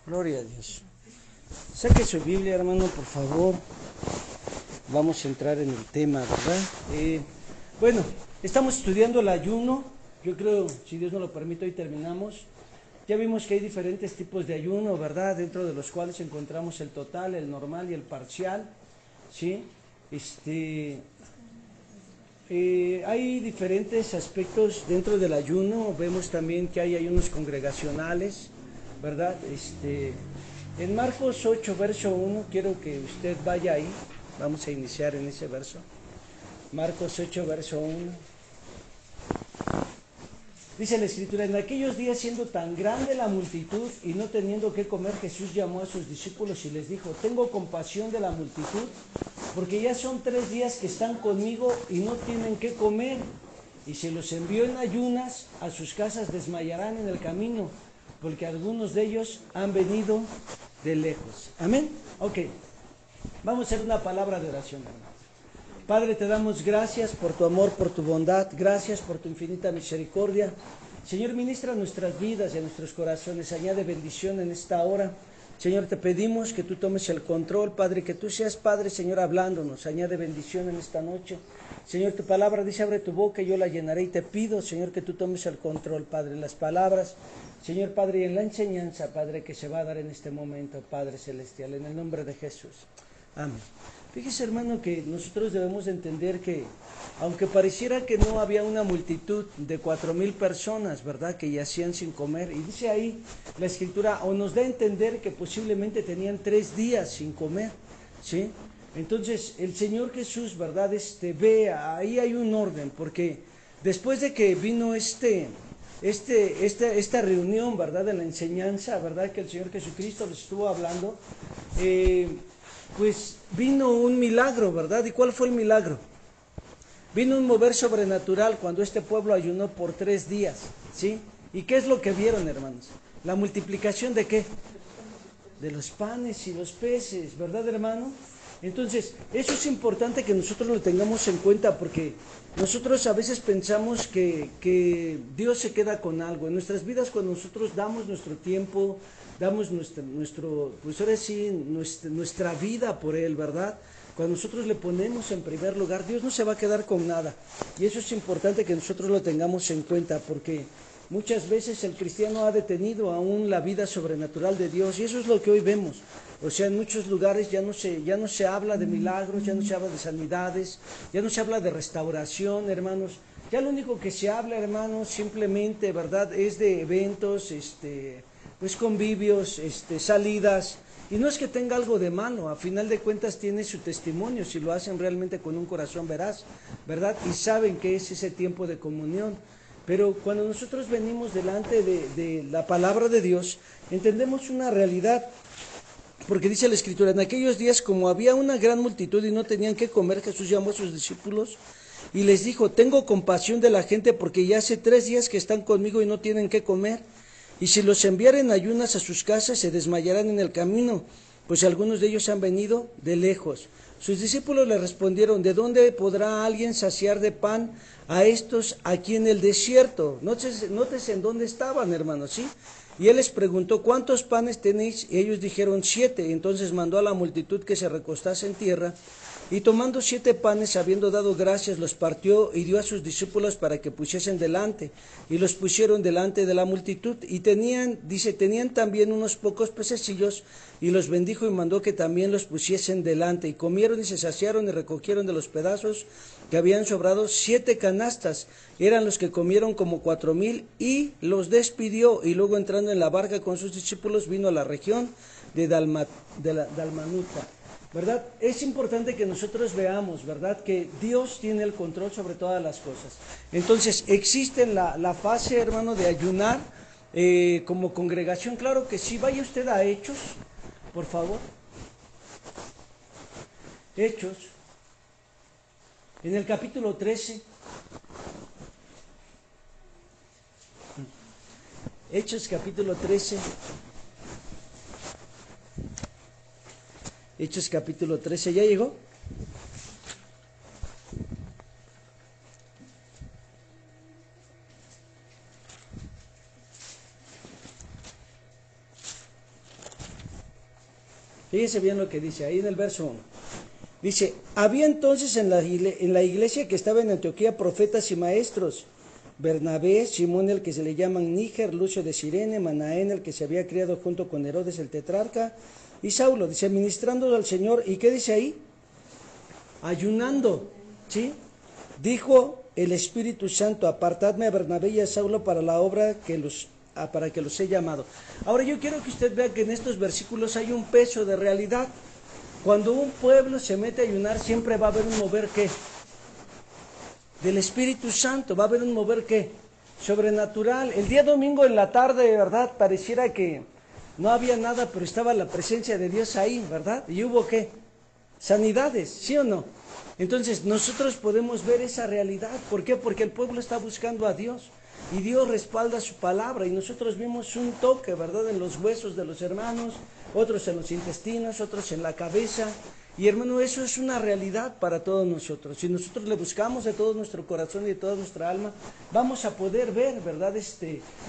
Gloria a Dios. Saque su Biblia, hermano, por favor. Vamos a entrar en el tema, ¿verdad? Bueno, estamos estudiando el ayuno. Yo creo, si Dios nos lo permite, hoy terminamos. Ya vimos que hay diferentes tipos de ayuno, ¿verdad? Dentro de los cuales encontramos el total, el normal y el parcial, ¿sí? Hay diferentes aspectos dentro del ayuno. Vemos también que hay ayunos congregacionales, ¿verdad? En Marcos 8, verso 1, quiero que usted vaya ahí. Vamos a iniciar en ese verso. Marcos 8, verso 1. Dice la escritura, en aquellos días siendo tan grande la multitud y no teniendo qué comer, Jesús llamó a sus discípulos y les dijo, tengo compasión de la multitud, porque ya son 3 días que están conmigo y no tienen qué comer. Y se los envió en ayunas, a sus casas desmayarán en el camino, porque algunos de ellos han venido de lejos. Amén. Ok, vamos a hacer una palabra de oración, hermano. Padre, te damos gracias por tu amor, por tu bondad, gracias por tu infinita misericordia. Señor, ministra nuestras vidas y a nuestros corazones, añade bendición en esta hora. Señor, te pedimos que tú tomes el control, Padre, que tú seas, Padre, Señor, hablándonos, añade bendición en esta noche. Señor, tu palabra dice, abre tu boca y yo la llenaré, y te pido, Señor, que tú tomes el control, Padre, en las palabras, Señor, Padre, y en la enseñanza, Padre, que se va a dar en este momento, Padre Celestial, en el nombre de Jesús. Amén. Fíjese, hermano, que nosotros debemos entender que, aunque pareciera que no había una multitud de 4,000 personas, ¿verdad?, que yacían sin comer, y dice ahí la escritura, o nos da a entender que posiblemente tenían 3 días sin comer, ¿sí? Entonces, el Señor Jesús, ¿verdad?, ve, ahí hay un orden, porque después de que vino esta reunión, ¿verdad?, de la enseñanza, ¿verdad?, que el Señor Jesucristo les estuvo hablando, pues vino un milagro, ¿verdad? ¿Y cuál fue el milagro? Vino un mover sobrenatural cuando este pueblo ayunó por 3 días, ¿sí? ¿Y qué es lo que vieron, hermanos? La multiplicación de qué? De los panes y los peces, ¿verdad, hermano? Entonces, eso es importante que nosotros lo tengamos en cuenta porque nosotros a veces pensamos que Dios se queda con algo. En nuestras vidas, cuando nosotros damos nuestro tiempo, damos pues ahora sí, nuestra vida por Él, ¿verdad? Cuando nosotros le ponemos en primer lugar, Dios no se va a quedar con nada. Y eso es importante que nosotros lo tengamos en cuenta porque muchas veces el cristiano ha detenido aún la vida sobrenatural de Dios y eso es lo que hoy vemos. O sea, en muchos lugares ya no se habla de milagros, ya no se habla de sanidades, ya no se habla de restauración, hermanos. Ya lo único que se habla, hermanos, simplemente, ¿verdad?, es de eventos, pues convivios, salidas. Y no es que tenga algo de malo, a final de cuentas tiene su testimonio, si lo hacen realmente con un corazón veraz, ¿verdad? Y saben que es ese tiempo de comunión. Pero cuando nosotros venimos delante de la palabra de Dios, entendemos una realidad, porque dice la Escritura, en aquellos días como había una gran multitud y no tenían qué comer, Jesús llamó a sus discípulos y les dijo, tengo compasión de la gente porque ya hace 3 días que están conmigo y no tienen qué comer. Y si los enviaren ayunas a sus casas, se desmayarán en el camino, pues algunos de ellos han venido de lejos. Sus discípulos le respondieron, ¿de dónde podrá alguien saciar de pan a estos aquí en el desierto? Nótese en dónde estaban, hermanos, ¿sí? Y él les preguntó, ¿cuántos panes tenéis? Y ellos dijeron 7. Entonces mandó a la multitud que se recostase en tierra, y tomando 7 panes, habiendo dado gracias, los partió y dio a sus discípulos para que pusiesen delante. Y los pusieron delante de la multitud. Y tenían también unos pocos pececillos, y los bendijo y mandó que también los pusiesen delante. Y comieron y se saciaron y recogieron de los pedazos que habían sobrado 7 canastas. Eran los que comieron como 4,000 y los despidió. Y luego entrando en la barca con sus discípulos vino a la región de Dalmanuta. ¿Verdad? Es importante que nosotros veamos, ¿verdad?, que Dios tiene el control sobre todas las cosas. Entonces, existe la fase, hermano, de ayunar como congregación. Claro que sí. Vaya usted a Hechos, por favor. Hechos, en el capítulo 13. Hechos capítulo 13. Hechos capítulo 13. ¿Ya llegó? Fíjese bien lo que dice ahí en el verso 1. Dice, había entonces en la iglesia que estaba en Antioquía profetas y maestros, Bernabé, Simón el que se le llaman Níger, Lucio de Cirene, Manaén el que se había criado junto con Herodes el tetrarca, y Saulo, dice, ministrando al Señor, ¿y qué dice ahí? Ayunando, ¿sí? Dijo el Espíritu Santo, apartadme a Bernabé y a Saulo para la obra para que los he llamado. Ahora yo quiero que usted vea que en estos versículos hay un peso de realidad. Cuando un pueblo se mete a ayunar, siempre va a haber un mover, ¿qué? Del Espíritu Santo, va a haber un mover, ¿qué? Sobrenatural. El día domingo en la tarde, ¿verdad? Pareciera que no había nada, pero estaba la presencia de Dios ahí, ¿verdad? Y hubo, ¿qué? Sanidades, ¿sí o no? Entonces nosotros podemos ver esa realidad. ¿Por qué? Porque el pueblo está buscando a Dios y Dios respalda su palabra, y nosotros vimos un toque, ¿verdad? En los huesos de los hermanos, otros en los intestinos, otros en la cabeza. Y hermano, eso es una realidad para todos nosotros. Si nosotros le buscamos de todo nuestro corazón y de toda nuestra alma, vamos a poder ver, ¿verdad?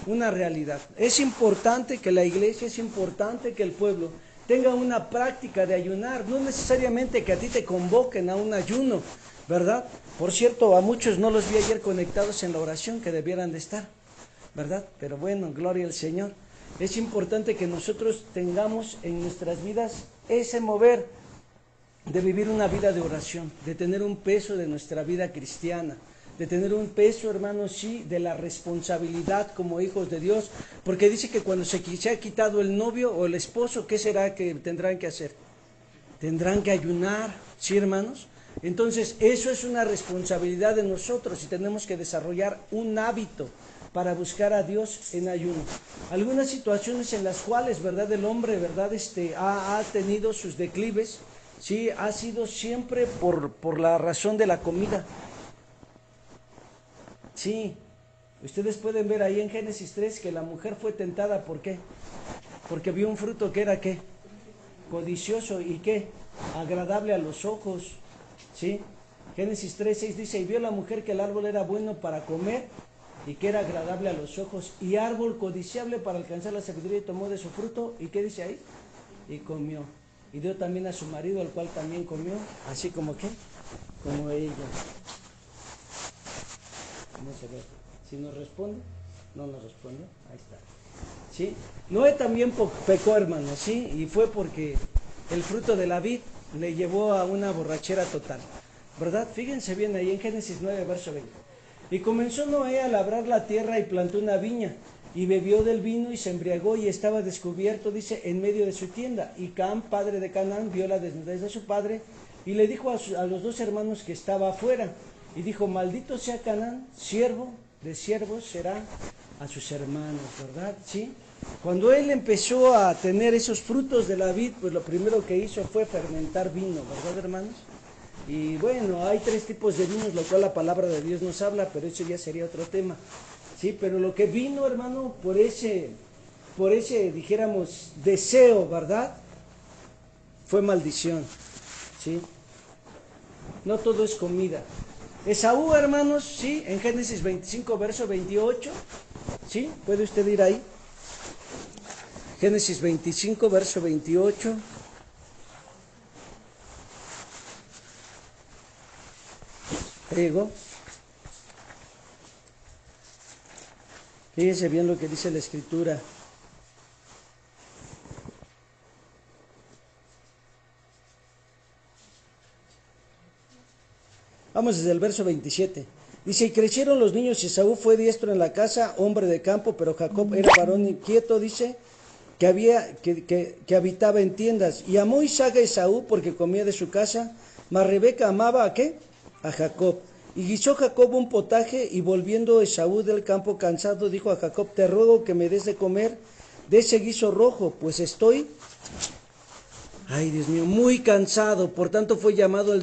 Una realidad. Es importante que la iglesia, es importante que el pueblo tenga una práctica de ayunar. No necesariamente que a ti te convoquen a un ayuno, ¿verdad? Por cierto, a muchos no los vi ayer conectados en la oración que debieran de estar, ¿verdad? Pero bueno, gloria al Señor. Es importante que nosotros tengamos en nuestras vidas ese mover de vivir una vida de oración, de tener un peso de nuestra vida cristiana, de tener un peso, hermanos, sí, de la responsabilidad como hijos de Dios, porque dice que cuando se ha quitado el novio o el esposo, ¿qué será que tendrán que hacer? Tendrán que ayunar, ¿sí, hermanos? Entonces, eso es una responsabilidad de nosotros y tenemos que desarrollar un hábito para buscar a Dios en ayuno. Algunas situaciones en las cuales, ¿verdad?, el hombre, ¿verdad?, ha tenido sus declives, sí, ha sido siempre por la razón de la comida. Sí, ustedes pueden ver ahí en Génesis 3 que la mujer fue tentada, ¿por qué? Porque vio un fruto que era, ¿qué? Codicioso y, ¿qué? Agradable a los ojos, ¿sí? Génesis 3:6 dice, y vio la mujer que el árbol era bueno para comer y que era agradable a los ojos y árbol codiciable para alcanzar la sabiduría, y tomó de su fruto, ¿y qué dice ahí? Y comió. Y dio también a su marido, al cual también comió, así como, ¿qué? Como ella. Vamos a ver, si nos responde, no nos responde, ahí está. ¿Sí? Noé también pecó, hermano, ¿sí? Y fue porque el fruto de la vid le llevó a una borrachera total, ¿verdad? Fíjense bien ahí en Génesis 9, verso 20. Y comenzó Noé a labrar la tierra y plantó una viña, y bebió del vino y se embriagó y estaba descubierto, dice, en medio de su tienda. Y Cam, padre de Canaán, vio la desnudez de su padre y le dijo a los dos hermanos que estaba afuera, y dijo, maldito sea Canaán, siervo de siervos será a sus hermanos, ¿verdad? ¿Sí? Cuando él empezó a tener esos frutos de la vid, pues lo primero que hizo fue fermentar vino, ¿verdad, hermanos? Y bueno, hay 3 tipos de vinos, lo cual la palabra de Dios nos habla, pero eso ya sería otro tema. Sí, pero lo que vino, hermano, por ese, dijéramos, deseo, ¿verdad? Fue maldición, ¿sí? No todo es comida. Esaú, hermanos, ¿sí? En Génesis 25, verso 28, ¿sí? ¿Puede usted ir ahí? Génesis 25, verso 28. Llegó. Fíjese bien lo que dice la Escritura. Vamos desde el verso 27. Dice, y crecieron los niños, y Esaú fue diestro en la casa, hombre de campo, pero Jacob era varón inquieto, dice, que habitaba en tiendas. Y amó Isaac a Esaú porque comía de su casa, mas Rebeca amaba ¿a qué? A Jacob. Y guisó Jacob un potaje, y volviendo Esaú del campo cansado, dijo a Jacob, te ruego que me des de comer de ese guiso rojo, pues estoy, ay Dios mío, muy cansado. Por tanto fue llamado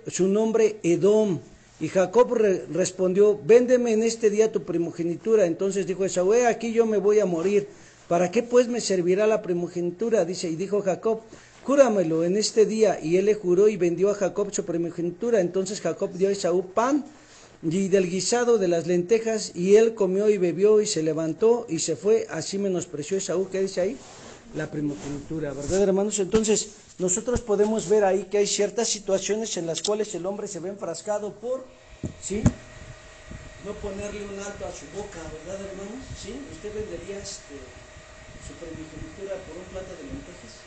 su nombre Edom. Y Jacob respondió, véndeme en este día tu primogenitura. Entonces dijo Esaú, aquí yo me voy a morir. ¿Para qué pues me servirá la primogenitura? Dice, y dijo Jacob, júramelo en este día. Y él le juró y vendió a Jacob su primogenitura. Entonces Jacob dio a Esaú pan y del guisado de las lentejas, y él comió y bebió y se levantó y se fue. Así menospreció Esaú, ¿qué dice ahí? la primogenitura, ¿verdad, hermanos? Entonces, nosotros podemos ver ahí que hay ciertas situaciones en las cuales el hombre se ve enfrascado por, ¿sí?, no ponerle un alto a su boca, ¿verdad, hermanos? ¿Sí? ¿Usted vendería su primogenitura por un plato de lentejas?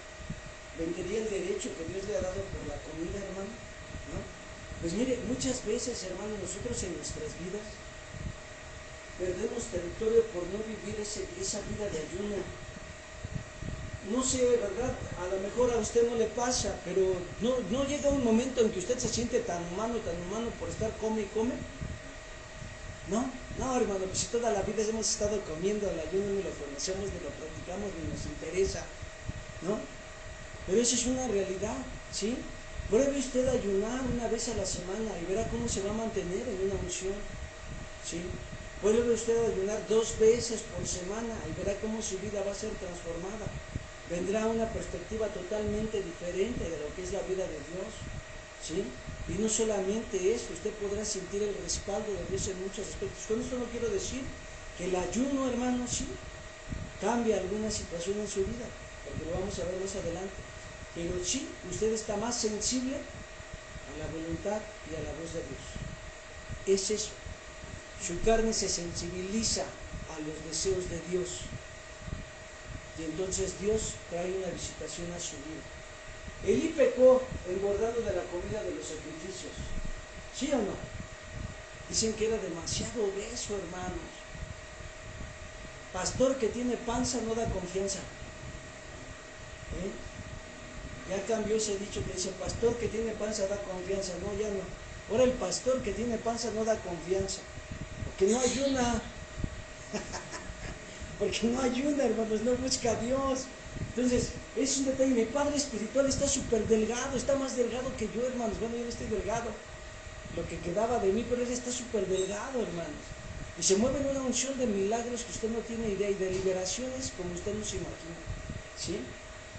¿Vendería el derecho que Dios le ha dado por la comida, hermano? ¿No? Pues mire, muchas veces, hermano, nosotros en nuestras vidas perdemos territorio por no vivir esa vida de ayuno. No sé, ¿verdad? A lo mejor a usted no le pasa, pero no llega un momento en que usted se siente tan humano por estar come y come. No, hermano, pues si toda la vida hemos estado comiendo el ayuno, ni lo conocemos, ni lo practicamos, ni nos interesa, ¿no? Pero eso es una realidad, ¿sí? Pruebe usted ayunar una vez a la semana y verá cómo se va a mantener en una unción, ¿sí? Pruebe usted ayunar 2 veces por semana y verá cómo su vida va a ser transformada. Vendrá una perspectiva totalmente diferente de lo que es la vida de Dios, ¿sí? Y no solamente eso, usted podrá sentir el respaldo de Dios en muchos aspectos. Con esto no quiero decir que el ayuno, hermano, sí, cambia alguna situación en su vida, porque lo vamos a ver más adelante. Pero sí, usted está más sensible a la voluntad y a la voz de Dios. Es eso. Su carne se sensibiliza a los deseos de Dios. Y entonces Dios trae una visitación a su vida. Elí pecó engordando de la comida de los sacrificios. ¿Sí o no? Dicen que era demasiado obeso, hermanos. Pastor que tiene panza no da confianza. Ya cambió ese dicho que dice, pastor que tiene panza da confianza. No, ya no. Ahora el pastor que tiene panza no da confianza. Porque no ayuna. Porque no ayuna, hermanos, no busca a Dios. Entonces, es un detalle. Mi padre espiritual está súper delgado, está más delgado que yo, hermanos. Bueno, yo no estoy delgado, lo que quedaba de mí, pero él está súper delgado, hermanos. Y se mueve en una unción de milagros que usted no tiene idea y de liberaciones como usted no se imagina, ¿sí?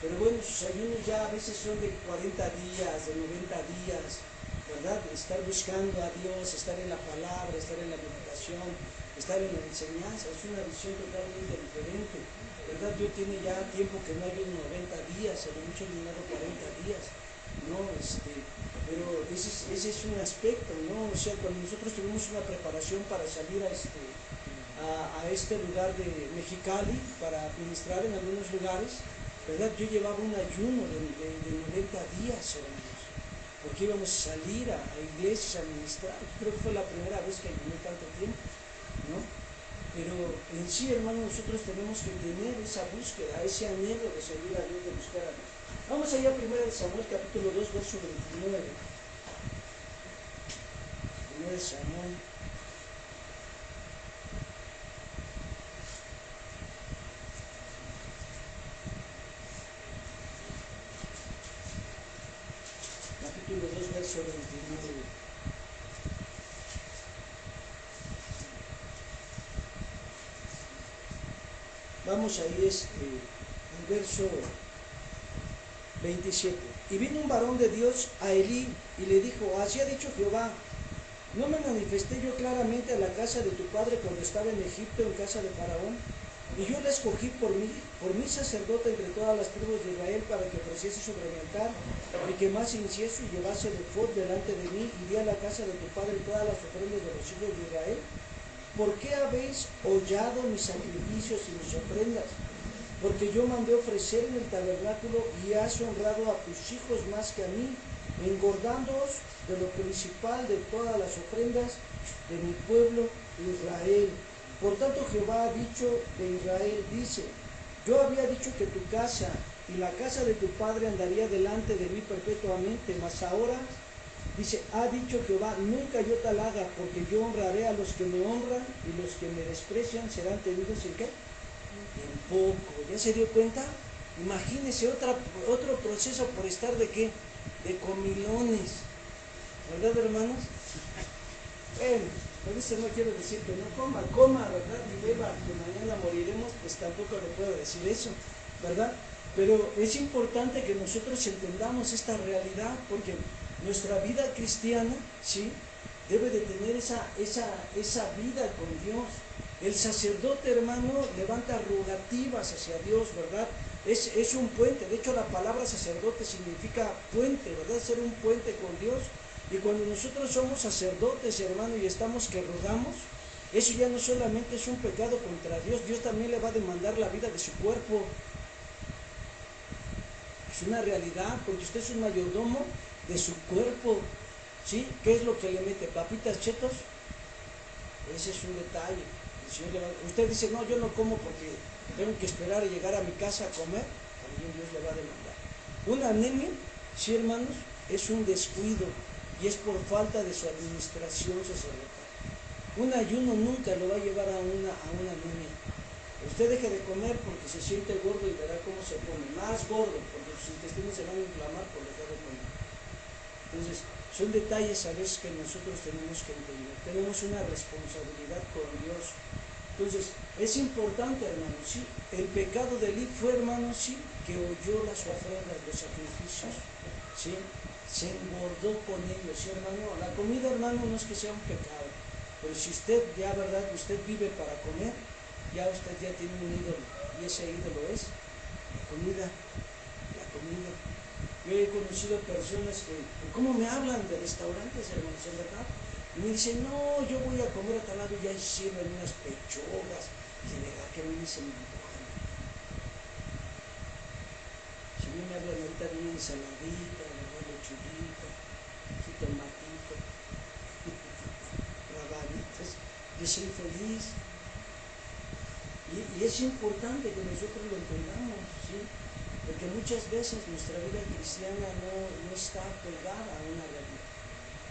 Pero bueno, sus ayunos ya a veces son de 40 días, de 90 días, ¿verdad? Estar buscando a Dios, estar en la palabra, estar en la meditación, estar en la enseñanza, es una visión totalmente diferente, ¿verdad? Yo tiene ya tiempo que no ayuno 90 días, a lo mucho he ayunado 40 días, ¿no? Pero ese es un aspecto, ¿no? O sea, cuando nosotros tuvimos una preparación para salir a este lugar de Mexicali, para administrar en algunos lugares, ¿verdad? Yo llevaba un ayuno de 90 días, hermanos, porque íbamos a salir a iglesias a ministrar. Creo que fue la primera vez que ayuné tanto tiempo, ¿no? Pero en sí, hermanos, nosotros tenemos que tener esa búsqueda, ese anhelo de servir a Dios, de buscar a Dios. Vamos allá a 1 Samuel capítulo 2, verso 29. 1 Samuel. Capítulo 2, verso 29. Vamos ahí, al verso 27. Y vino un varón de Dios a Elí y le dijo, así ha dicho Jehová, ¿no me manifesté yo claramente a la casa de tu padre cuando estaba en Egipto, en casa de Faraón? Y yo le escogí por mí sacerdote entre todas las tribus de Israel para que ofreciese sobre mi altar y quemase incienso y llevase el efod delante de mí y di a la casa de tu padre todas las ofrendas de los hijos de Israel. ¿Por qué habéis hollado mis sacrificios y mis ofrendas? Porque yo mandé ofrecer en el tabernáculo y has honrado a tus hijos más que a mí, engordándoos de lo principal de todas las ofrendas de mi pueblo Israel. Por tanto Jehová ha dicho de Israel, dice, yo había dicho que tu casa y la casa de tu padre andaría delante de mí perpetuamente, mas ahora, dice, ha dicho Jehová, nunca yo tal haga, porque yo honraré a los que me honran y los que me desprecian serán tenidos en ¿qué? En poco. ¿Ya se dio cuenta? Imagínese otro proceso por estar de ¿qué? De comilones. ¿Verdad, hermanos? Bueno, por eso no quiero decir que no coma, ¿verdad? Y beba, que mañana moriremos, pues tampoco le puedo decir eso, ¿verdad? Pero es importante que nosotros entendamos esta realidad, porque nuestra vida cristiana, ¿sí?, debe de tener esa vida con Dios. El sacerdote, hermano, levanta rogativas hacia Dios, ¿verdad? Es un puente. De hecho, la palabra sacerdote significa puente, ¿verdad? Ser un puente con Dios. Y cuando nosotros somos sacerdotes, hermano, y estamos que rogamos, eso ya no solamente es un pecado contra Dios, Dios también le va a demandar la vida de su cuerpo. Es una realidad, porque usted es un mayordomo de su cuerpo, ¿sí? ¿Qué es lo que le mete? ¿Papitas, chetos? Ese es un detalle. Usted dice, no, yo no como porque tengo que esperar a llegar a mi casa a comer, también Dios le va a demandar. Una anemia, sí, hermanos, es un descuido y es por falta de su administración sacerdotal. Un ayuno nunca lo va a llevar a una anemia. Usted deje de comer porque se siente gordo y verá cómo se pone más gordo, porque sus intestinos se van a inflamar por dejar de comer. Entonces, son detalles a veces que nosotros tenemos que entender. Tenemos una responsabilidad con Dios. Entonces, es importante, hermanos, ¿sí? El pecado de Eli fue, hermanos, sí, que oyó las ofrendas, los sacrificios, ¿sí? Se engordó con ellos, ¿sí, hermano? La comida, hermano, no es que sea un pecado, pero si usted ya, ¿verdad? Usted vive para comer, ya usted ya tiene un ídolo, y ese ídolo es la comida, la comida. Yo he conocido personas que, ¿cómo me hablan de restaurantes, hermanos, en verdad? Y me dicen, no, yo voy a comer a tal lado y ya sirven unas pechugas, de verdad que a mí se me antojan. Si a mí me hablan ahorita de una ensaladita, ¿verdad? Lechuguita, su tomatito, rabanitos, yo soy feliz. Y es importante que nosotros lo entendamos, ¿sí? Porque muchas veces nuestra vida cristiana no está pegada a una realidad.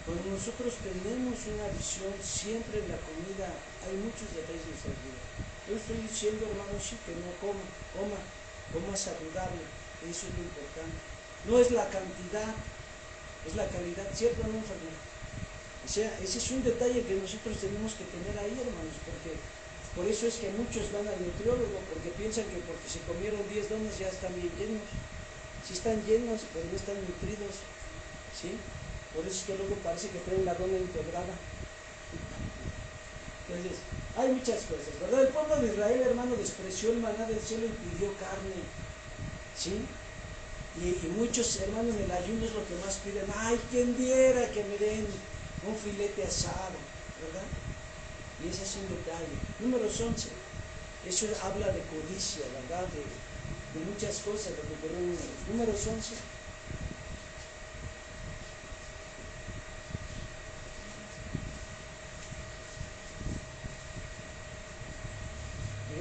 Cuando nosotros tenemos una visión siempre en la comida, hay muchos detalles de nuestra vida. Yo estoy diciendo, hermanos, sí, que no coma saludable, eso es lo importante. No es la cantidad, es la calidad, ¿cierto o no, Fernando? O sea, ese es un detalle que nosotros tenemos que tener ahí, hermanos, porque por eso es que muchos van al nutriólogo, porque piensan que porque se comieron 10 donas ya están bien llenos. Sí están llenos, pero no están nutridos, ¿sí? Por eso es que luego parece que traen la dona integrada. Entonces, hay muchas cosas, ¿verdad? El pueblo de Israel, hermano, despreció el maná del cielo y pidió carne, ¿sí? Y muchos, hermanos, en el ayuno es lo que más piden. Ay, quien diera que me den un filete asado, ¿verdad? Y ese es un detalle. Números 11. Eso habla de codicia, ¿verdad? De muchas cosas, de lo que ocurrió en números 11.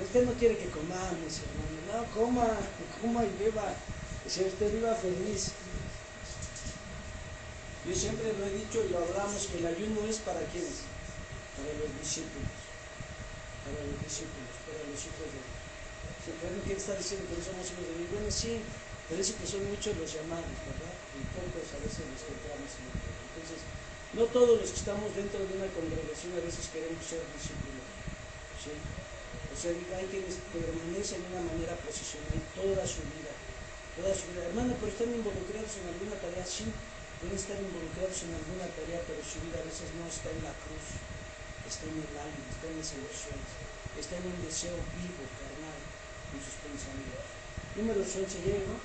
Usted no quiere que comamos, hermano. No, coma y beba. Si usted viva feliz. Yo siempre lo he dicho y lo hablamos, que el ayuno es para quiénes? Para los discípulos. Para los discípulos, para los hijos de Dios. Si no quiere estar diciendo que no somos hijos de Dios, bueno, sí, pero es que son muchos los llamados, ¿verdad? Y pocos a veces los que entramos en el pueblo. Entonces, no todos los que estamos dentro de una congregación a veces queremos ser discípulos, ¿sí? O sea, hay quienes permanecen de una manera posicional toda su vida. Hermano, pero están involucrados en alguna tarea, sí, pueden estar involucrados en alguna tarea, pero su vida a veces no está en la cruz, está en el alma, está en las emociones, está en un deseo vivo, carnal, en sus pensamientos. Números 11, ¿no?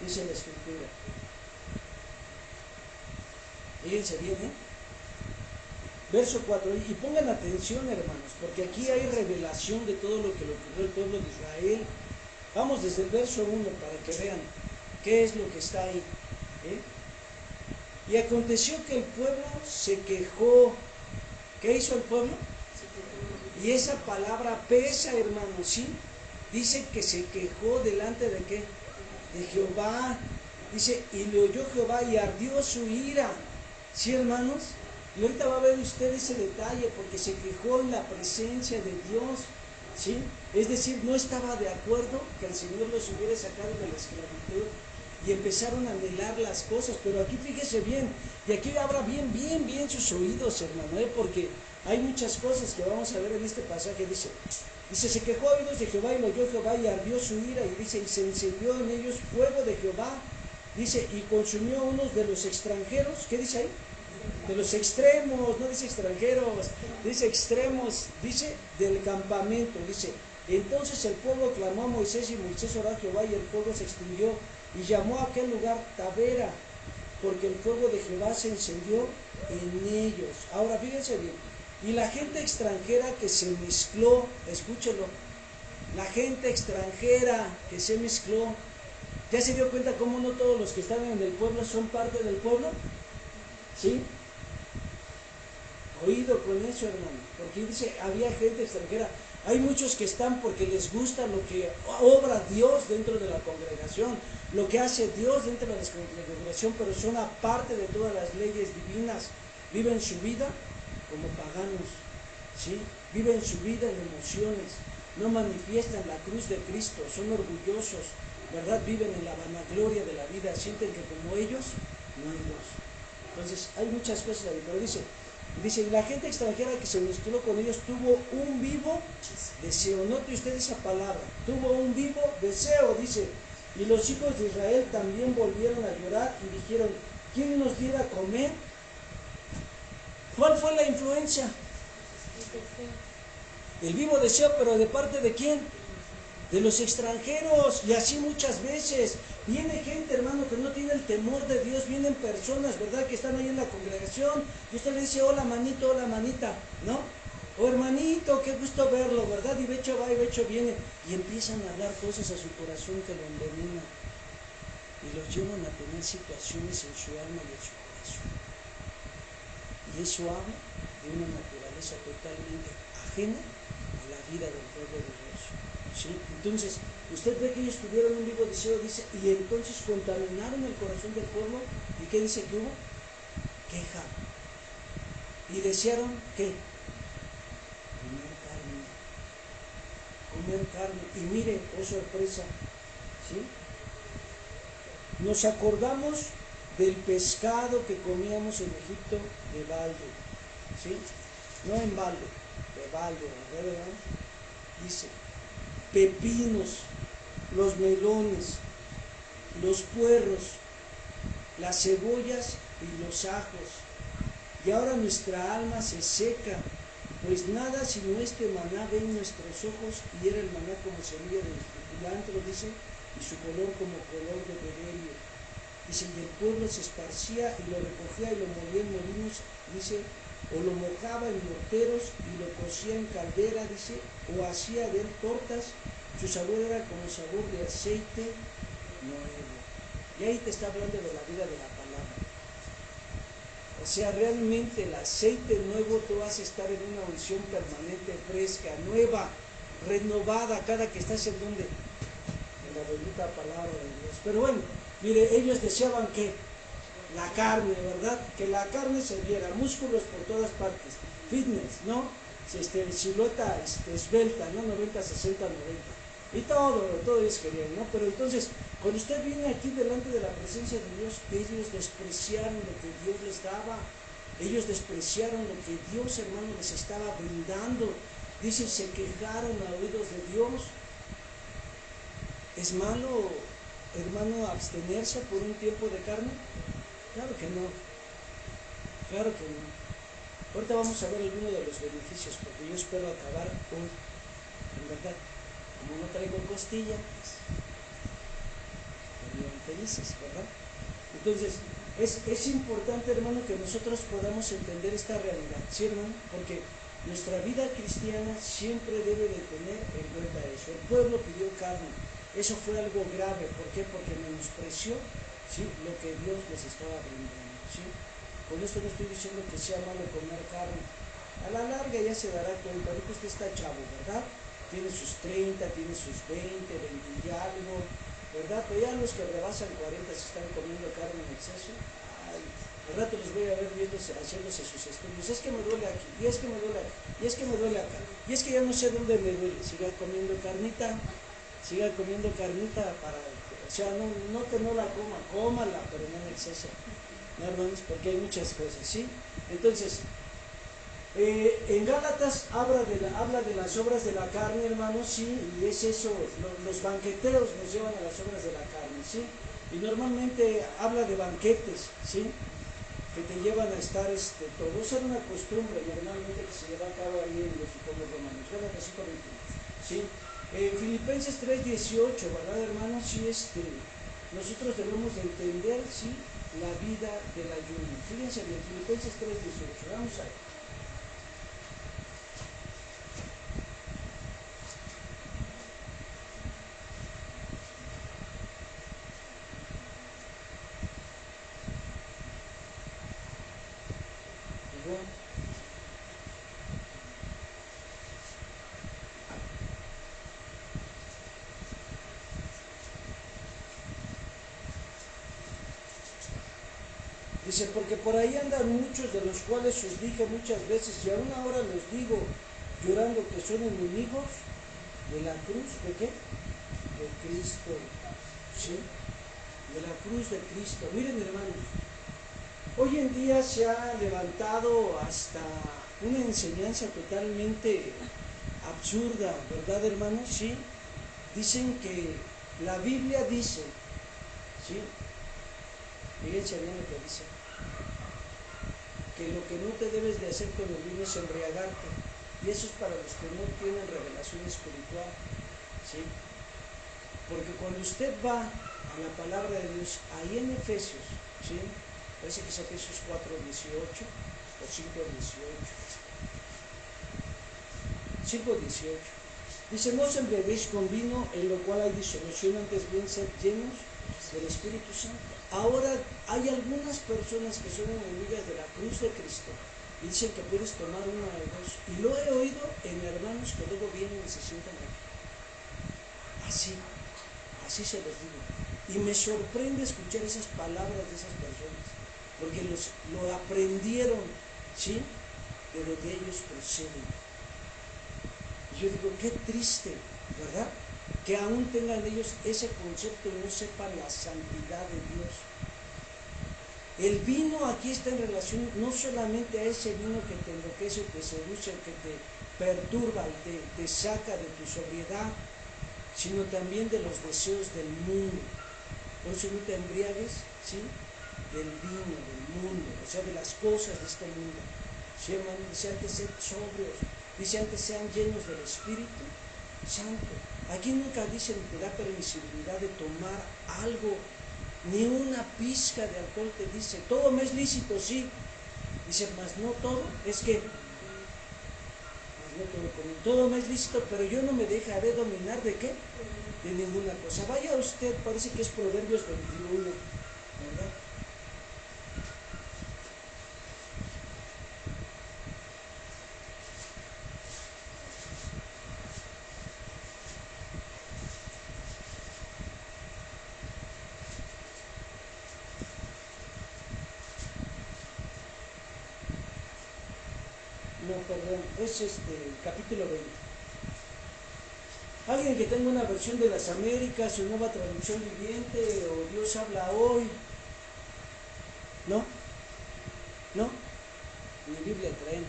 Dice la escritura. Fíjense bien, ¿eh? Verso 4, y pongan atención, hermanos, porque aquí hay revelación de todo lo que le ocurrió al pueblo de Israel. Vamos desde el verso 1 para que vean qué es lo que está ahí, ¿eh? Y aconteció que el pueblo se quejó. ¿Qué hizo el pueblo? Y esa palabra pesa, hermanos, ¿sí? Dice que se quejó delante de ¿qué? De Jehová. Dice, y le oyó Jehová y ardió su ira. ¿Sí, hermanos? Y ahorita va a ver usted ese detalle, porque se quejó en la presencia de Dios, ¿sí? Es decir, no estaba de acuerdo que el Señor los hubiera sacado de la esclavitud y empezaron a anhelar las cosas, pero aquí fíjese bien, y aquí abra bien sus oídos, hermano, porque hay muchas cosas que vamos a ver en este pasaje. Dice, se quejó a oídos de Jehová y lo oyó Jehová y ardió su ira, y dice, y se encendió en ellos fuego de Jehová, dice, y consumió unos de los extranjeros. ¿Qué dice ahí? de los extremos, no dice extranjeros, dice extremos, dice del campamento, dice, entonces el pueblo clamó a Moisés y Moisés oró a Jehová y el fuego se extinguió y llamó a aquel lugar Tabera, porque el fuego de Jehová se encendió en ellos. Ahora fíjense bien, y la gente extranjera que se mezcló, escúchelo, la gente extranjera que se mezcló, ¿ya se dio cuenta cómo no todos los que están en el pueblo son parte del pueblo? ¿Sí? Oído con eso, hermano, porque dice, había gente extranjera. Hay muchos que están porque les gusta lo que obra Dios dentro de la congregación, lo que hace Dios dentro de la congregación, pero son aparte de todas las leyes divinas. Viven su vida como paganos, ¿sí? Viven su vida en emociones, no manifiestan la cruz de Cristo, son orgullosos, ¿verdad? Viven en la vanagloria de la vida, sienten que como ellos no hay Dios. Entonces hay muchas cosas ahí, pero dice, y la gente extranjera que se mezcló con ellos tuvo un vivo deseo. Note usted esa palabra, tuvo un vivo deseo, dice. Y los hijos de Israel también volvieron a llorar y dijeron, ¿quién nos diera a comer? ¿Cuál fue la influencia? El vivo deseo, pero ¿de parte de quién? De los extranjeros. Y así muchas veces viene gente, hermano, que no tiene el temor de Dios. Vienen personas, ¿verdad?, que están ahí en la congregación y usted le dice, hola manito, hola manita, ¿no? O hermanito, qué gusto verlo, ¿verdad? Y Becho va y Becho viene y empiezan a hablar cosas a su corazón que lo envenenan y los llevan a tener situaciones en su alma y en su corazón. Y eso habla de una naturaleza totalmente ajena a la vida del pueblo de Dios. ¿Sí? Entonces, usted ve que ellos tuvieron un vivo deseo, dice, y entonces contaminaron el corazón del pueblo. ¿Y qué dice que hubo? Queja. Y desearon, ¿qué? Comer carne. Y mire, oh sorpresa, ¿sí? Nos acordamos del pescado que comíamos en Egipto de balde, ¿sí? No en balde, de balde, ¿verdad? Dice, pepinos, los melones, los puerros, las cebollas y los ajos. Y ahora nuestra alma se seca, pues nada sino este maná ven nuestros ojos, y era el maná como semilla de cilantro, dice, y su color como color de bedelio. Dice, y el pueblo se esparcía y lo recogía y lo movía en molinos, dice, o lo mojaba en morteros y lo cocía en caldera, dice, o hacía de él tortas. Su sabor era como sabor de aceite nuevo. Y ahí te está hablando de la vida de la palabra. O sea, realmente el aceite nuevo tú vas a estar en una unción permanente, fresca, nueva, renovada, cada que estás en donde, en la bendita palabra de Dios. Pero bueno, mire, ellos deseaban que la carne, ¿verdad? Que la carne se viera, músculos por todas partes, fitness, ¿no? Silueta esbelta, ¿no? 90, 60, 90. Y todo ellos querían, ¿no? Pero entonces, cuando usted viene aquí delante de la presencia de Dios, ellos despreciaron lo que Dios les daba. Ellos despreciaron lo que Dios, hermano, les estaba brindando. Dice, se quejaron a oídos de Dios. ¿Es malo, hermano, abstenerse por un tiempo de carne? Claro que no. Claro que no. Ahorita vamos a ver algunos de los beneficios, porque yo espero acabar hoy, en verdad. Como no traigo costilla, pues vivan felices, ¿verdad? Entonces, es importante, hermano, que nosotros podamos entender esta realidad, ¿sí, hermano? Porque nuestra vida cristiana siempre debe de tener en cuenta eso. El pueblo pidió carne, eso fue algo grave. ¿Por qué? Porque menospreció, ¿sí?, lo que Dios les estaba brindando, ¿sí? Con esto no estoy diciendo que sea malo comer carne. A la larga ya se dará cuenta. Ahorita usted está chavo, ¿verdad? Tiene sus 30, tiene sus 20, 20 y algo, ¿verdad? Pero ya los que rebasan 40 se están comiendo carne en exceso. Ay, al rato los voy a ver viéndose, haciéndose sus estudios. Es que me duele aquí, y es que me duele aquí, y es que me duele acá, y es que ya no sé dónde me duele. Siga comiendo carnita para, o sea, no que no la coma, cómala, pero no en exceso, ¿no, hermanos? Porque hay muchas cosas, ¿sí? Entonces, en Gálatas habla de las obras de la carne, hermanos, sí, y es eso, los banqueteros nos llevan a las obras de la carne, sí, y normalmente habla de banquetes, sí, que te llevan a estar todo. Esa era una costumbre normalmente que se lleva a cabo ahí en los pueblos romanos. Versículo 21. ¿Sí? Filipenses 3:18, ¿verdad, hermanos? Sí, nosotros debemos de entender, sí, la vida del ayuno. Fíjense bien, Filipenses 3:18. Vamos a ver. Dice, porque por ahí andan muchos de los cuales os dije muchas veces, y aún ahora los digo, llorando, que son enemigos de la cruz, ¿de qué? De Cristo, ¿sí? De la cruz de Cristo. Miren, hermanos, hoy en día se ha levantado hasta una enseñanza totalmente absurda, ¿verdad, hermanos? Sí, dicen que la Biblia dice, ¿sí? Fíjense bien lo que dice, que lo que no te debes de hacer con el vino es embriagarte, y eso es para los que no tienen revelación espiritual, ¿sí? Porque cuando usted va a la palabra de Dios, ahí en Efesios, ¿sí? Parece que es Efesios 4:18 o 5:18. 5:18. Dice, no os embriaguéis con vino, en lo cual hay disolución, antes bien sed llenos del Espíritu Santo. Ahora hay algunas personas que son enemigas de la cruz de Cristo y dicen que puedes tomar una de dos. Y lo he oído en hermanos que luego vienen y se sientan aquí. Así se los digo. Y me sorprende escuchar esas palabras de esas personas, porque lo aprendieron, ¿sí?, de donde ellos proceden. Y yo digo, qué triste, ¿verdad?, que aún tengan ellos ese concepto y no sepan la santidad de Dios. El vino aquí está en relación no solamente a ese vino que te enloquece, te seduce, que te perturba y te saca de tu sobriedad, sino también de los deseos del mundo. Por eso no te embriagues, ¿sí?, del vino, del mundo, o sea, de las cosas de este mundo. ¿Sí, hermano? Dice antes, sed sobrios, dice antes, sean llenos del Espíritu Santo. Aquí nunca dice ni te da permisibilidad de tomar algo, ni una pizca de alcohol. Te dice, todo me es lícito, sí. Dice, mas no todo, es que todo me es lícito, pero yo no me dejaré dominar ¿de qué? De ninguna cosa. Vaya usted, parece que es Proverbios 21, ¿verdad? No, perdón, es capítulo 20. Alguien que tenga una versión de las Américas o nueva traducción viviente o Dios habla hoy. ¿No? ¿No? Ni Biblia traemos.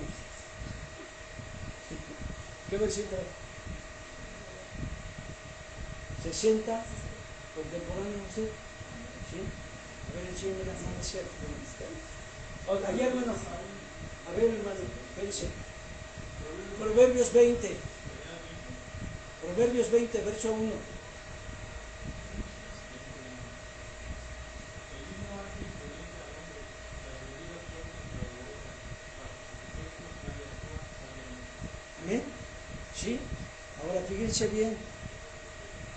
¿Qué versión trae? 60, contemporáneo, ¿sí? ¿Sí? A ver, enséñame la mano, es cierto. Allá, hermano. A ver, hermano, espérense. Proverbios 20. Proverbios 20, verso 1. ¿Amén? ¿Sí? Ahora fíjense bien.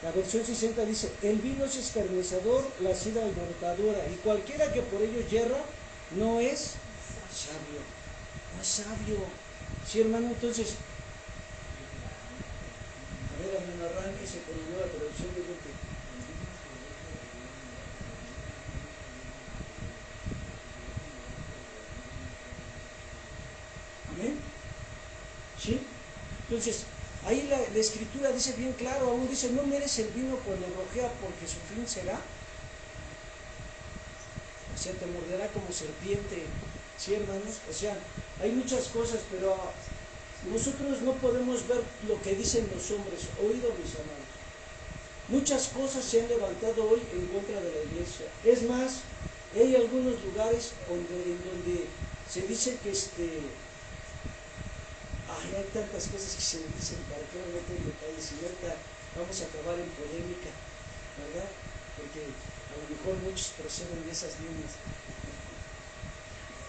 La versión 60 dice, el vino es escarnecedor, la sidra alborotadora, y cualquiera que por ello yerra no es sabio. No es sabio. ¿Sí, hermano? Entonces, a ver, hermano, arránquese con la nueva traducción de Lupe. ¿Amén? ¿Sí? Entonces, ahí la escritura dice bien claro, aún dice, no merece el vino cuando rojea, porque su fin será, o sea, te morderá como serpiente. ¿Sí, hermanos? O sea, hay muchas cosas, pero nosotros no podemos ver lo que dicen los hombres. Oído, mis amados. Muchas cosas se han levantado hoy en contra de la iglesia. Es más, Hay algunos lugares en donde se dice que hay tantas cosas que se dicen, para que no meter en detalles, y ahorita vamos a acabar en polémica, ¿verdad? Porque a lo mejor muchos proceden de esas líneas.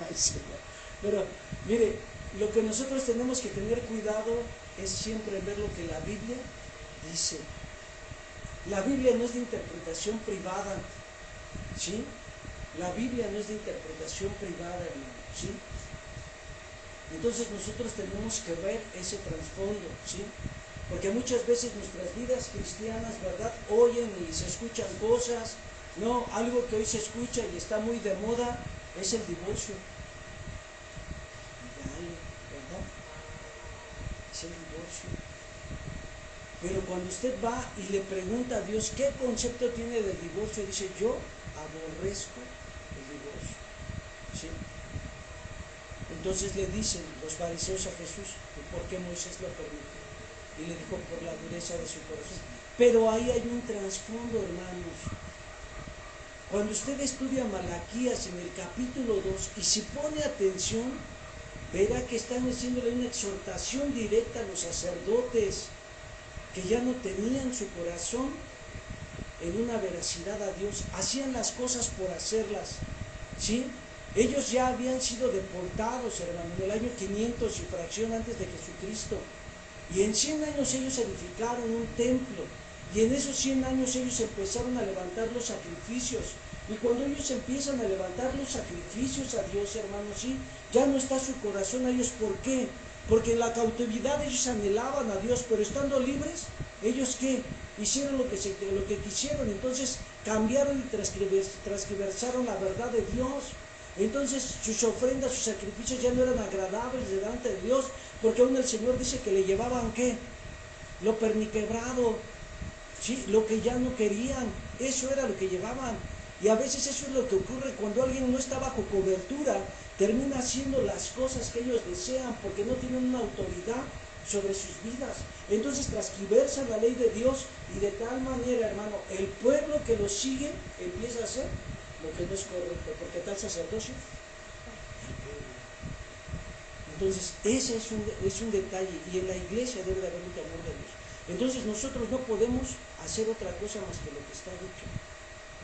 Ay, Señor. Pero, mire, lo que nosotros tenemos que tener cuidado es siempre ver lo que la Biblia dice. La Biblia no es de interpretación privada, ¿sí? La Biblia no es de interpretación privada, hermano, ¿sí? Entonces nosotros tenemos que ver ese trasfondo, ¿sí? Porque muchas veces nuestras vidas cristianas, ¿verdad?, oyen y se escuchan cosas, ¿no? Algo que hoy se escucha y está muy de moda es el divorcio. Dale, ¿verdad? Es el divorcio. Pero cuando usted va y le pregunta a Dios qué concepto tiene del divorcio, dice, yo aborrezco el divorcio, ¿sí? Entonces le dicen los fariseos a Jesús, ¿por qué Moisés lo permitió? Y le dijo, por la dureza de su corazón. Pero ahí hay un trasfondo, hermanos. Cuando usted estudia Malaquías en el capítulo 2 y si pone atención, verá que están haciéndole una exhortación directa a los sacerdotes que ya no tenían su corazón en una veracidad a Dios, hacían las cosas por hacerlas, ¿sí? Ellos ya habían sido deportados, hermano, en el año 500 y fracción antes de Jesucristo, y en 100 años ellos edificaron un templo, y en esos 100 años ellos empezaron a levantar los sacrificios, y cuando ellos empiezan a levantar los sacrificios a Dios, hermano, sí, ya no está su corazón a ellos. ¿Por qué? Porque en la cautividad ellos anhelaban a Dios, pero estando libres, ¿ellos qué? Hicieron lo que quisieron, entonces cambiaron y transgiversaron la verdad de Dios. Entonces sus ofrendas, sus sacrificios ya no eran agradables delante de Dios, porque aún el Señor dice que le llevaban ¿qué? Lo perniquebrado, ¿sí? Lo que ya no querían, eso era lo que llevaban. Y a veces eso es lo que ocurre cuando alguien no está bajo cobertura, termina haciendo las cosas que ellos desean porque no tienen una autoridad sobre sus vidas. Entonces transgiversan la ley de Dios y de tal manera, hermano, el pueblo que lo sigue empieza a hacer lo que no es correcto, porque tal sacerdocio. Entonces ese es un detalle, y en la iglesia debe de haber un temor de Dios. Entonces nosotros no podemos hacer otra cosa más que lo que está dicho,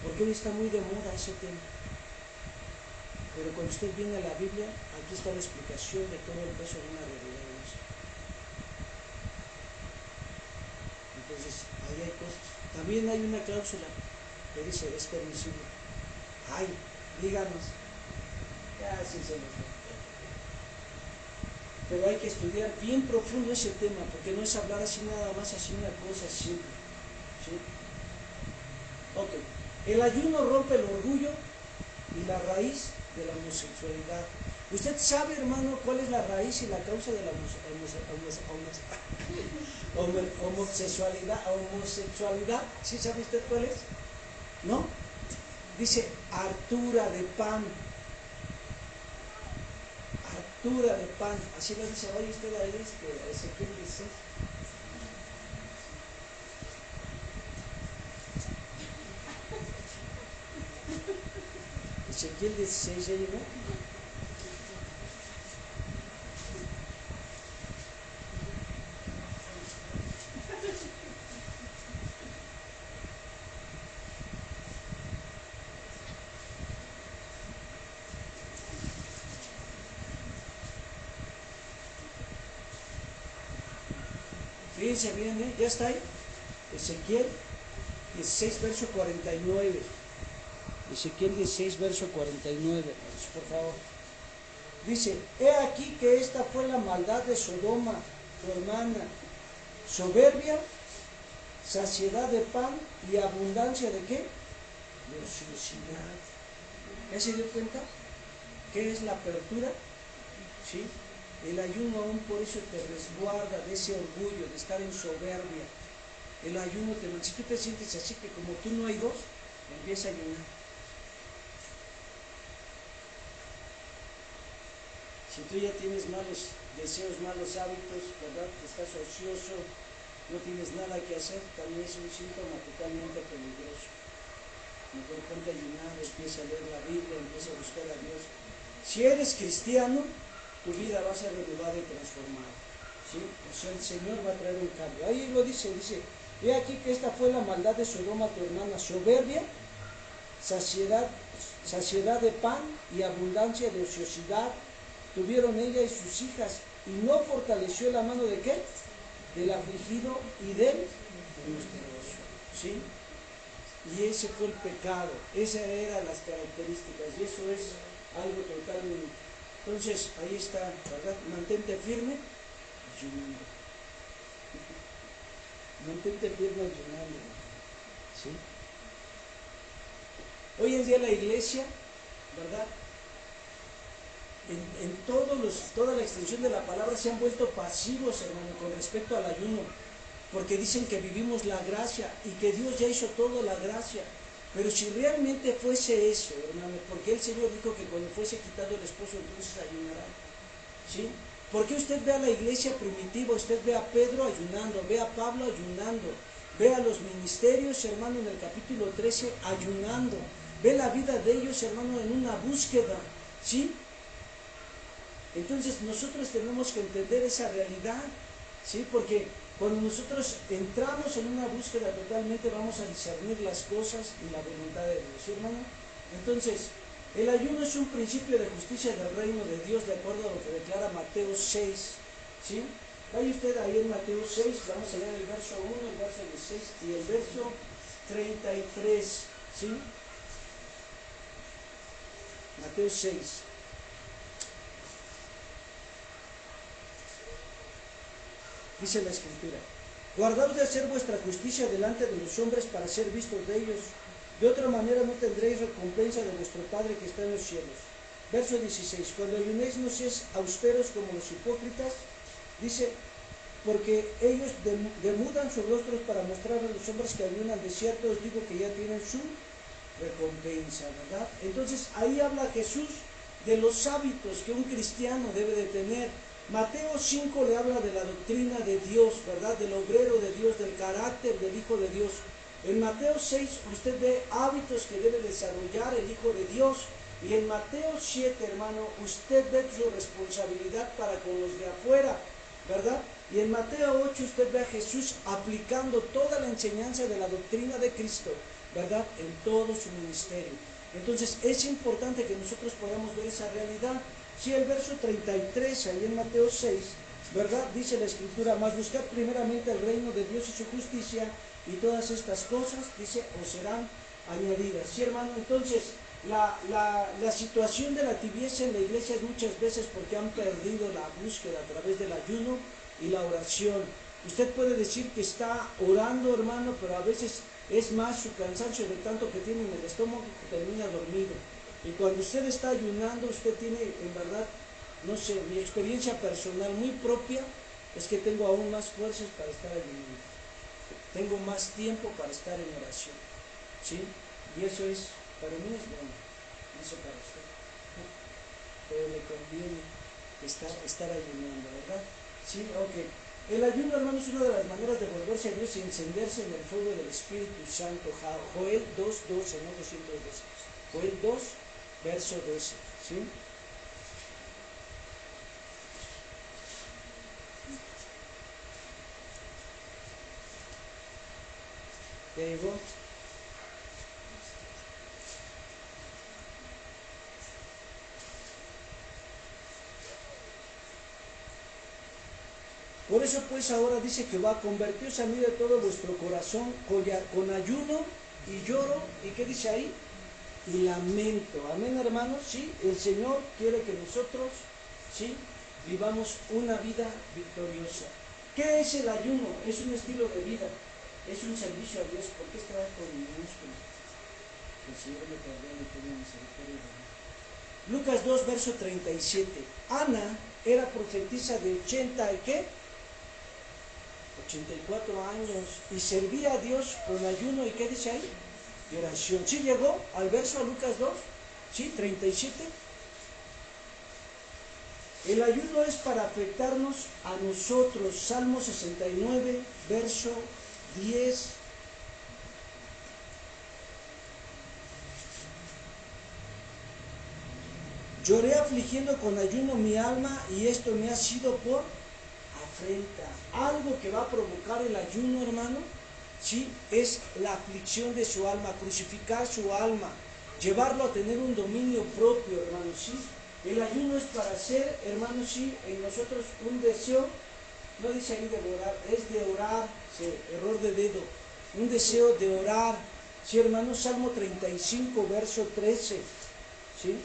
porque hoy está muy de moda ese tema. Pero cuando usted viene a la Biblia, aquí está la explicación de todo el peso de una realidad de eso. Entonces, ahí hay cosas. También hay una cláusula que dice, es permisible. Ay, díganos. Ya, sí, se nos da. Pero hay que estudiar bien profundo ese tema, porque no es hablar así nada más, así una cosa simple, ¿sí? Ok, el ayuno rompe el orgullo y la raíz de la homosexualidad. ¿Usted sabe, hermano, cuál es la raíz y la causa de la homosexualidad? ¿Sí sabe usted cuál es? ¿No? Dice hartura de pan. Hartura de pan. Así lo dice, oye usted ahí, Ezequiel 16. Ezequiel 16, ¿ya llegó? Fíjense bien, ya está ahí. Ezequiel 16, verso 49. Ezequiel 16, verso 49, por favor. Dice, he aquí que esta fue la maldad de Sodoma, tu hermana, soberbia, saciedad de pan y abundancia de ¿qué? De ociosidad. ¿Ya se dio cuenta? ¿Qué es la apertura? ¿Sí? El ayuno aún por eso te resguarda de ese orgullo, de estar en soberbia. El ayuno si tú te sientes así que como tú no hay dos, empieza a ayunar. Si tú ya tienes malos deseos, malos hábitos, ¿verdad? Estás ocioso, no tienes nada que hacer, también es un síntoma totalmente peligroso. mejor ponte a ayunar, empieza a leer la Biblia, empieza a buscar a Dios. Si eres cristiano, tu vida va a ser renovada y transformada, ¿sí? O sea, el Señor va a traer un cambio. Ahí lo dice, he aquí que esta fue la maldad de Sodoma, tu hermana, soberbia, saciedad de pan y abundancia de ociosidad tuvieron ella y sus hijas, y no fortaleció la mano de ¿qué? Del afligido y del menesteroso, ¿sí? Y ese fue el pecado, esas eran las características, y eso es algo totalmente. Entonces, ahí está, ¿verdad? Mantente firme, ayunando. Mantente firme ayunando, ¿sí? Hoy en día la iglesia, ¿verdad? En toda la extensión de la palabra se han vuelto pasivos, hermano, con respecto al ayuno, porque dicen que vivimos la gracia y que Dios ya hizo toda la gracia. Pero si realmente fuese eso, hermano, porque el Señor dijo que cuando fuese quitado el esposo, entonces ayunarán, ¿sí? Porque usted ve a la iglesia primitiva, usted ve a Pedro ayunando, ve a Pablo ayunando, ve a los ministerios, hermano, en el capítulo 13 ayunando, ve la vida de ellos, hermano, en una búsqueda, ¿sí? Entonces nosotros tenemos que entender esa realidad, ¿sí? Porque cuando nosotros entramos en una búsqueda totalmente, vamos a discernir las cosas y la voluntad de Dios, ¿sí, hermano? Entonces, el ayuno es un principio de justicia del reino de Dios, de acuerdo a lo que declara Mateo 6, ¿sí? Vaya usted ahí en Mateo 6, vamos a leer el verso 1, el verso 16 y el verso 33, ¿sí? Mateo 6. Dice la Escritura: guardaos de hacer vuestra justicia delante de los hombres para ser vistos de ellos. De otra manera no tendréis recompensa de vuestro Padre que está en los cielos. Verso 16. Cuando ayunéis no seáis austeros como los hipócritas, dice, porque ellos demudan sus rostros para mostrar a los hombres que ayunan. De cierto os digo que ya tienen su recompensa, ¿verdad? Entonces ahí habla Jesús de los hábitos que un cristiano debe de tener. Mateo 5 le habla de la doctrina de Dios, ¿verdad? Del obrero de Dios, del carácter del Hijo de Dios. En Mateo 6 usted ve hábitos que debe desarrollar el Hijo de Dios. Y en Mateo 7, hermano, usted ve su responsabilidad para con los de afuera, ¿verdad? Y en Mateo 8 usted ve a Jesús aplicando toda la enseñanza de la doctrina de Cristo, ¿verdad? En todo su ministerio. Entonces es importante que nosotros podamos ver esa realidad. Si el verso 33, ahí en Mateo 6, ¿verdad? Dice la Escritura: mas buscad primeramente el reino de Dios y su justicia, y todas estas cosas, dice, os serán añadidas. Sí, hermano, entonces la situación de la tibieza en la iglesia es muchas veces porque han perdido la búsqueda a través del ayuno y la oración. Usted puede decir que está orando, hermano, pero a veces es más su cansancio de tanto que tiene en el estómago que termina dormido. Y cuando usted está ayunando, usted tiene, en verdad, no sé, mi experiencia personal muy propia es que tengo aún más fuerzas para estar ayunando. Tengo más tiempo para estar en oración, ¿sí? Y eso es, para mí es bueno, no sé para usted, pero le conviene estar ayunando, ¿verdad? Sí, ok. El ayuno, hermano, es una de las maneras de volverse a Dios y encenderse en el fuego del Espíritu Santo. Joel 2:12, no 212. Joel 2, verso 12, ¿sí? ¿Ya llegó? Por eso pues ahora dice Jehová: convertíos a mí de todo vuestro corazón con ayuno y lloro. ¿Y qué dice ahí? Y lamento. Amén, hermanos. Sí, el Señor quiere que nosotros, sí, vivamos una vida victoriosa. ¿Qué es el ayuno? Es un estilo de vida, es un servicio a Dios. ¿Por qué estará con minúsculo? Que el Señor me perdone y tenga misericordia de mí. Lucas 2, verso 37. Ana era profetisa de 80, ¿qué? 84 años, y servía a Dios con ayuno. ¿Y qué dice ahí? Y oración. ¿Sí llegó al verso a Lucas 2? ¿Sí? 37. El ayuno es para afectarnos a nosotros. Salmo 69, verso 10. Lloré afligiendo con ayuno mi alma y esto me ha sido por afrenta. Algo que va a provocar el ayuno, hermano, ¿sí? Es la aflicción de su alma, crucificar su alma, llevarlo a tener un dominio propio, hermano, ¿sí? El ayuno es para hacer, hermano, sí, en nosotros un deseo, no dice ahí de orar, es de orar, sí, error de dedo, un deseo de orar, ¿sí, hermano? Salmo 35, verso 13, ¿sí?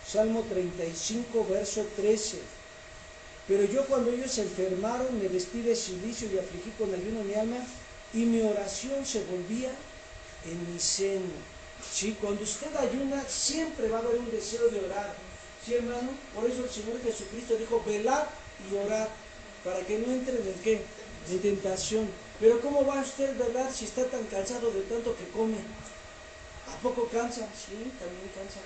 Salmo 35, verso 13. Pero yo cuando ellos se enfermaron, me vestí de silicio y afligí con ayuno mi alma, y mi oración se volvía en mi seno. ¿Sí? Cuando usted ayuna, siempre va a haber un deseo de orar. ¿Sí, hermano? Por eso el Señor Jesucristo dijo, velad y orad, para que no entren en ¿qué? En tentación. Pero ¿cómo va usted a velar si está tan cansado de tanto que come? ¿A poco cansa? Sí, también cansa.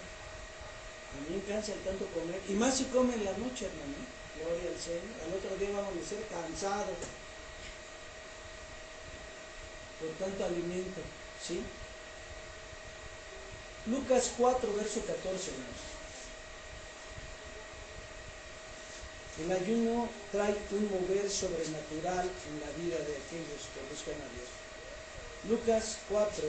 También cansa el tanto comer. Y más si come en la noche, hermano. Gloria al Señor. Al otro día vamos a ser cansados por tanto alimento. ¿Sí? Lucas 4, verso 14, hermanos. El ayuno trae un mover sobrenatural en la vida de aquellos que buscan a Dios. Lucas 4.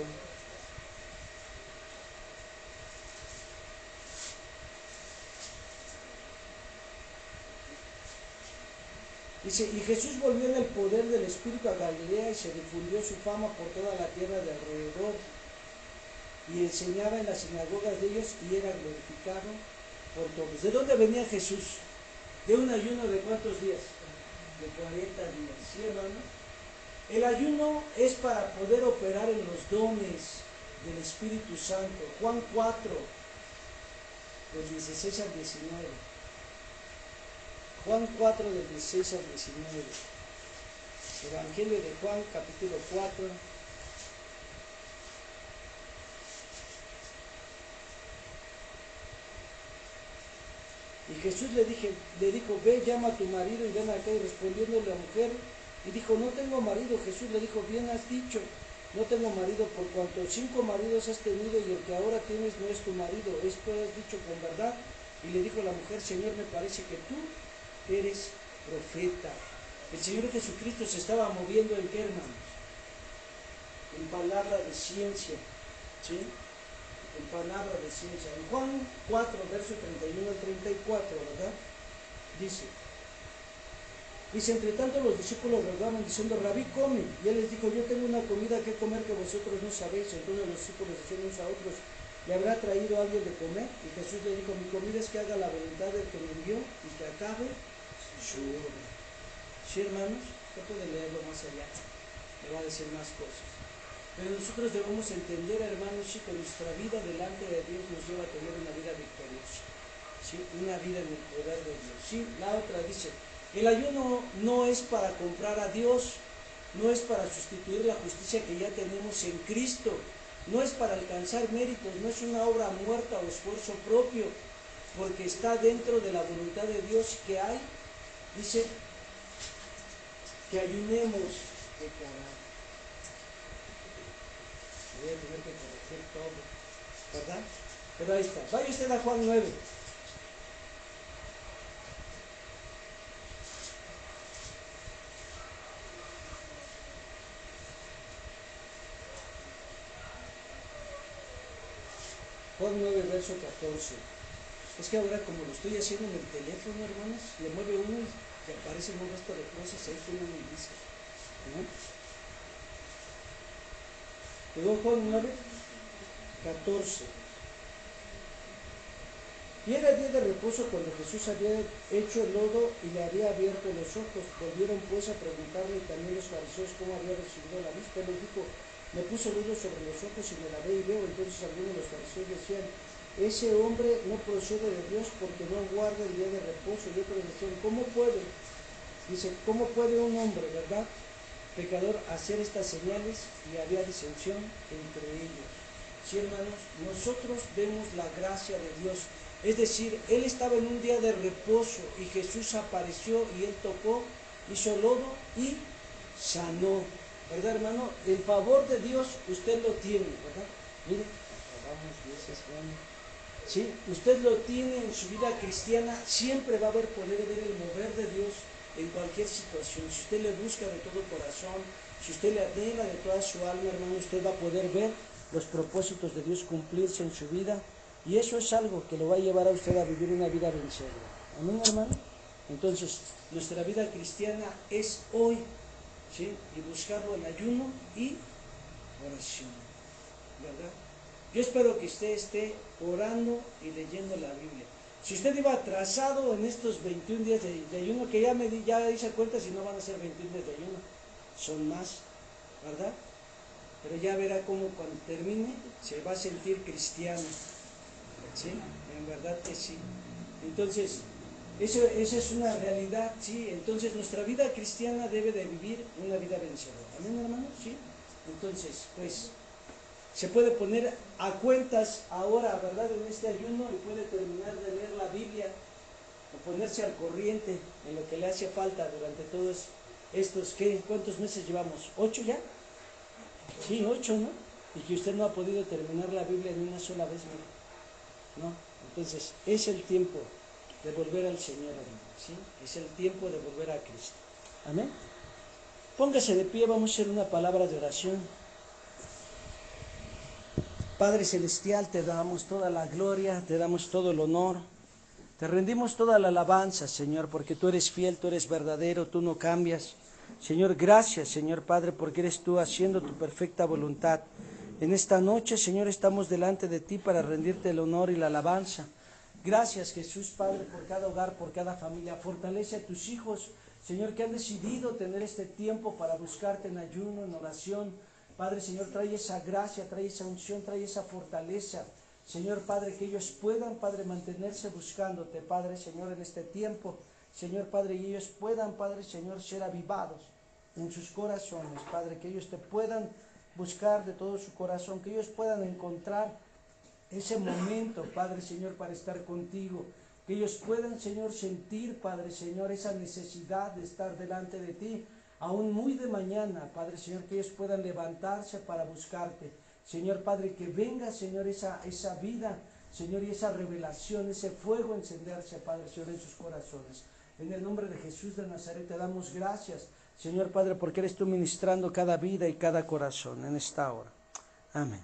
Dice, y Jesús volvió en el poder del Espíritu a Galilea y se difundió su fama por toda la tierra de alrededor. Y enseñaba en las sinagogas de ellos y era glorificado por todos. ¿De dónde venía Jesús? De un ayuno de ¿cuántos días? De 40 días. ¿Sí, hermano? El ayuno es para poder operar en los dones del Espíritu Santo. Juan 4, del 16 al 19. Juan 4, del 16 al 19. Evangelio de Juan, capítulo 4. Y Jesús le dijo, ve, llama a tu marido y ven acá. Y respondiéndole la mujer, y dijo, no tengo marido. Jesús le dijo, bien has dicho, no tengo marido, por cuanto 5 maridos has tenido y el que ahora tienes no es tu marido. Esto has dicho con verdad. Y le dijo la mujer, Señor, me parece que tú eres profeta. El Señor Jesucristo se estaba moviendo en qué, hermanos? En palabra de ciencia, ¿sí? En palabra de ciencia. En Juan 4, verso 31 al 34, ¿verdad? Dice, entre tanto los discípulos rogaban diciendo, Rabí, come. Y él les dijo, yo tengo una comida que comer que vosotros no sabéis. Entonces los discípulos decían unos a otros, ¿le habrá traído alguien de comer? Y Jesús le dijo, mi comida es que haga la voluntad del que me envió y que acabe su obra. ¿Sí, hermanos? Usted puede leerlo más allá. Le va a decir más cosas. Pero nosotros debemos entender, hermanos, sí, que nuestra vida delante de Dios nos lleva a tener una vida victoriosa, ¿sí? Una vida en el poder de Dios, ¿sí? La otra dice, el ayuno no es para comprar a Dios, no es para sustituir la justicia que ya tenemos en Cristo, no es para alcanzar méritos, no es una obra muerta o esfuerzo propio, porque está dentro de la voluntad de Dios que hay, dice, que ayunemos de carácter. Voy a tener que corregir todo, ¿verdad? Pero ahí está. Vaya usted a Juan 9. Juan 9, verso 14. Es que ahora como lo estoy haciendo en el teléfono, hermanos, le mueve uno y te aparecen un resto de cosas ahí que uno me dice, ¿no? Llegó Juan 9, 14. Y era día de reposo cuando Jesús había hecho el lodo y le había abierto los ojos. Volvieron pues a preguntarle también los fariseos cómo había recibido la vista. Él les dijo, me puso lodo sobre los ojos y me lavé y veo. Entonces algunos de los fariseos decían, ese hombre no procede de Dios porque no guarda el día de reposo. Y otros decían, ¿cómo puede? Dice, ¿cómo puede un hombre, verdad, pecador, hacer estas señales? Y había disensión entre ellos. Sí, hermanos, nosotros vemos la gracia de Dios. Es decir, él estaba en un día de reposo y Jesús apareció y él tocó, hizo lodo y sanó. ¿Verdad, hermano? El favor de Dios usted lo tiene, ¿verdad? Mire, acabamos veces, bueno. ¿sí? Usted lo tiene en su vida cristiana, siempre va a haber poder ver el mover de Dios en cualquier situación. Si usted le busca de todo corazón, si usted le anhela de toda su alma, hermano, usted va a poder ver los propósitos de Dios cumplirse en su vida, y eso es algo que lo va a llevar a usted a vivir una vida vencedora. Amén, hermano. Entonces, nuestra vida cristiana es hoy, ¿sí? Y buscarlo en ayuno y oración, ¿verdad? Yo espero que usted esté orando y leyendo la Biblia. Si usted iba atrasado en estos 21 días de ayuno, que ya hice cuenta si no van a ser 21 días de ayuno, son más, ¿verdad? Pero ya verá cómo cuando termine se va a sentir cristiano, ¿sí? En verdad que sí. Entonces, eso es una realidad, ¿sí? Entonces nuestra vida cristiana debe de vivir una vida vencedora. ¿Amén, hermano? ¿Sí? Entonces, pues, se puede poner a cuentas ahora, ¿verdad? En este ayuno, y puede terminar de leer la Biblia o ponerse al corriente en lo que le hace falta durante todos estos, ¿qué? ¿Cuántos meses llevamos? ¿8 ya? Sí, 8, ¿no? Y que usted no ha podido terminar la Biblia ni una sola vez, ¿no? Entonces, es el tiempo de volver al Señor, hermano, ¿sí? Es el tiempo de volver a Cristo. Amén. Póngase de pie, vamos a hacer una palabra de oración. Padre Celestial, te damos toda la gloria, te damos todo el honor, te rendimos toda la alabanza, Señor, porque tú eres fiel, tú eres verdadero, tú no cambias. Señor, gracias, Señor Padre, porque eres tú haciendo tu perfecta voluntad. En esta noche, Señor, estamos delante de ti para rendirte el honor y la alabanza. Gracias, Jesús, Padre, por cada hogar, por cada familia. Fortalece a tus hijos, Señor, que han decidido tener este tiempo para buscarte en ayuno, en oración. Padre, Señor, trae esa gracia, trae esa unción, trae esa fortaleza. Señor, Padre, que ellos puedan, Padre, mantenerse buscándote, Padre, Señor, en este tiempo. Señor, Padre, y ellos puedan, Padre, Señor, ser avivados en sus corazones, Padre, que ellos te puedan buscar de todo su corazón, que ellos puedan encontrar ese momento, Padre, Señor, para estar contigo. Que ellos puedan, Señor, sentir, Padre, Señor, esa necesidad de estar delante de ti, aún muy de mañana, Padre, Señor, que ellos puedan levantarse para buscarte. Señor, Padre, que venga, Señor, esa vida, Señor, y esa revelación, ese fuego encenderse, Padre, Señor, en sus corazones. En el nombre de Jesús de Nazaret te damos gracias, Señor, Padre, porque eres tú ministrando cada vida y cada corazón en esta hora. Amén.